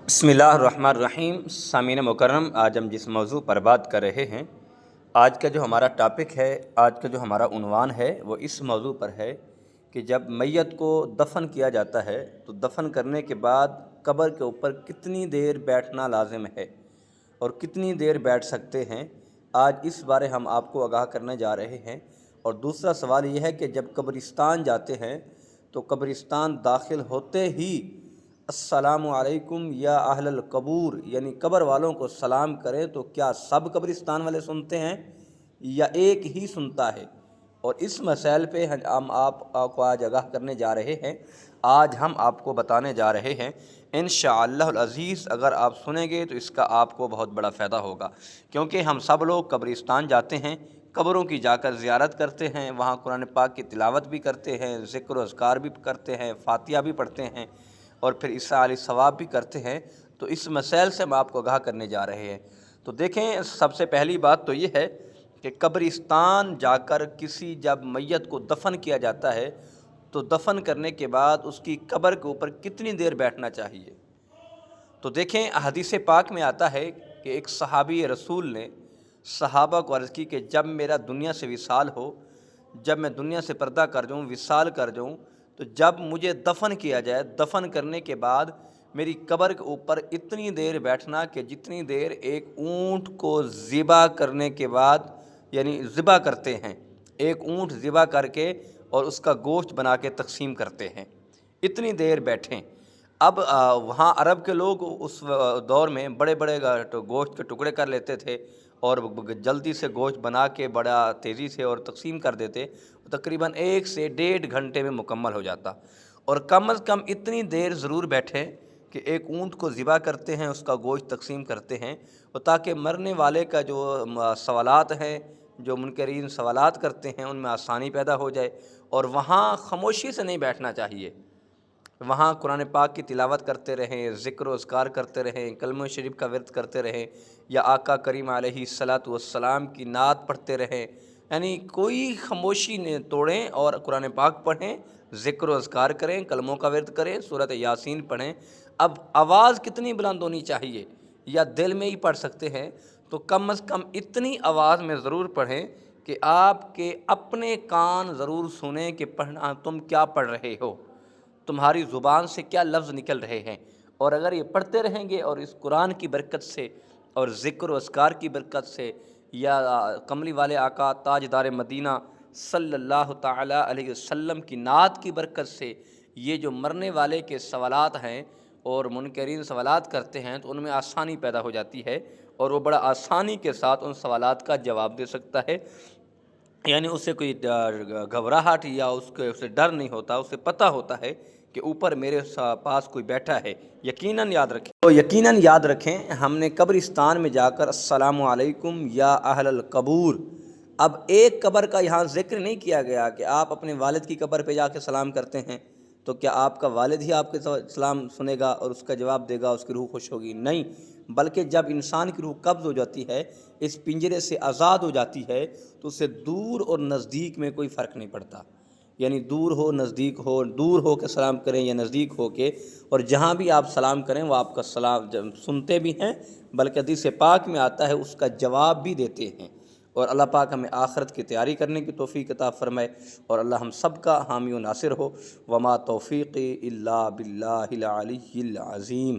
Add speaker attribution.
Speaker 1: بسم اللہ الرحمن الرحیم۔ سامعین مکرم، آج ہم جس موضوع پر بات کر رہے ہیں، آج کا جو ہمارا ٹاپک ہے، آج کا جو ہمارا عنوان ہے وہ اس موضوع پر ہے کہ جب میت کو دفن کیا جاتا ہے تو دفن کرنے کے بعد قبر کے اوپر کتنی دیر بیٹھنا لازم ہے اور کتنی دیر بیٹھ سکتے ہیں۔ آج اس بارے ہم آپ کو آگاہ کرنے جا رہے ہیں۔ اور دوسرا سوال یہ ہے کہ جب قبرستان جاتے ہیں تو قبرستان داخل ہوتے ہی السلام علیکم یا اہل القبور یعنی قبر والوں کو سلام کریں تو کیا سب قبرستان والے سنتے ہیں یا ایک ہی سنتا ہے؟ اور اس مسائل پہ ہم آپ کو آج آگاہ کرنے جا رہے ہیں۔ آج ہم آپ کو بتانے جا رہے ہیں انشاءاللہ العزیز، اگر آپ سنیں گے تو اس کا آپ کو بہت بڑا فائدہ ہوگا، کیونکہ ہم سب لوگ قبرستان جاتے ہیں، قبروں کی جا کر زیارت کرتے ہیں، وہاں قرآن پاک کی تلاوت بھی کرتے ہیں، ذکر و اذکار بھی کرتے ہیں، فاتحہ بھی پڑھتے ہیں اور پھر عیسیٰ علیہ ثواب بھی کرتے ہیں۔ تو اس مسائل سے ہم آپ کو آگاہ کرنے جا رہے ہیں۔ تو دیکھیں، سب سے پہلی بات تو یہ ہے کہ قبرستان جا کر کسی جب میت کو دفن کیا جاتا ہے تو دفن کرنے کے بعد اس کی قبر کے اوپر کتنی دیر بیٹھنا چاہیے۔ تو دیکھیں، حدیث پاک میں آتا ہے کہ ایک صحابی رسول نے صحابہ کو عرض کی کہ جب میرا دنیا سے وصال ہو، جب میں دنیا سے پردہ کر جاؤں، وصال کر جاؤں، تو جب مجھے دفن کیا جائے، دفن کرنے کے بعد میری قبر کے اوپر اتنی دیر بیٹھنا کہ جتنی دیر ایک اونٹ کو ذبح کرنے کے بعد، یعنی ذبح کرتے ہیں، ایک اونٹ ذبح کر کے اور اس کا گوشت بنا کے تقسیم کرتے ہیں، اتنی دیر بیٹھیں۔ اب وہاں عرب کے لوگ اس دور میں بڑے بڑے گوشت کے ٹکڑے کر لیتے تھے اور جلدی سے گوشت بنا کے بڑا تیزی سے اور تقسیم کر دیتے، تقریباً 1 سے 1.5 گھنٹے میں مکمل ہو جاتا۔ اور کم از کم اتنی دیر ضرور بیٹھیں کہ ایک اونٹ کو ذبح کرتے ہیں، اس کا گوشت تقسیم کرتے ہیں، اور تاکہ مرنے والے کا جو سوالات ہیں، جو منکرین سوالات کرتے ہیں، ان میں آسانی پیدا ہو جائے۔ اور وہاں خاموشی سے نہیں بیٹھنا چاہیے، وہاں قرآن پاک کی تلاوت کرتے رہیں، ذکر و اذکار کرتے رہیں، کلمہ شریف کا ورد کرتے رہیں، یا آقا کریم علیہ الصلاۃ والسلام کی نعت پڑھتے رہیں، یعنی کوئی خاموشی نہ توڑیں اور قرآن پاک پڑھیں، ذکر و اذکار کریں، کلموں کا ورد کریں، سورۃ یاسین پڑھیں۔ اب آواز کتنی بلند ہونی چاہیے؟ یا دل میں ہی پڑھ سکتے ہیں تو کم از کم اتنی آواز میں ضرور پڑھیں کہ آپ کے اپنے کان ضرور سنیں کہ پڑھنا تم کیا پڑھ رہے ہو، تمہاری زبان سے کیا لفظ نکل رہے ہیں۔ اور اگر یہ پڑھتے رہیں گے اور اس قرآن کی برکت سے اور ذکر و اذکار کی برکت سے، یا کملی والے آقا تاجدار مدینہ صلی اللہ تعالیٰ علیہ وسلم کی نعت کی برکت سے، یہ جو مرنے والے کے سوالات ہیں اور منکرین سوالات کرتے ہیں تو ان میں آسانی پیدا ہو جاتی ہے اور وہ بڑا آسانی کے ساتھ ان سوالات کا جواب دے سکتا ہے۔ یعنی اسے کوئی گھبراہٹ یا اسے ڈر نہیں ہوتا، اسے پتہ ہوتا ہے کہ اوپر میرے پاس کوئی بیٹھا ہے۔ یقیناً یاد رکھیں، تو یقیناً یاد رکھیں، ہم نے قبرستان میں جا کر السلام علیکم یا اہل القبور، اب ایک قبر کا یہاں ذکر نہیں کیا گیا کہ آپ اپنے والد کی قبر پہ جا کے سلام کرتے ہیں تو کیا آپ کا والد ہی آپ کے سلام سنے گا اور اس کا جواب دے گا، اس کی روح خوش ہوگی؟ نہیں، بلکہ جب انسان کی روح قبض ہو جاتی ہے، اس پنجرے سے آزاد ہو جاتی ہے، تو اسے دور اور نزدیک میں کوئی فرق نہیں پڑتا، یعنی دور ہو نزدیک ہو، دور ہو کے سلام کریں یا نزدیک ہو کے، اور جہاں بھی آپ سلام کریں وہ آپ کا سلام سنتے بھی ہیں، بلکہ حدیث پاک میں آتا ہے اس کا جواب بھی دیتے ہیں۔ اور اللہ پاک ہمیں آخرت کی تیاری کرنے کی توفیق عطا فرمائے، اور اللہ ہم سب کا حامی و ناصر ہو۔ وما توفیقی الا باللہ العلی العظیم۔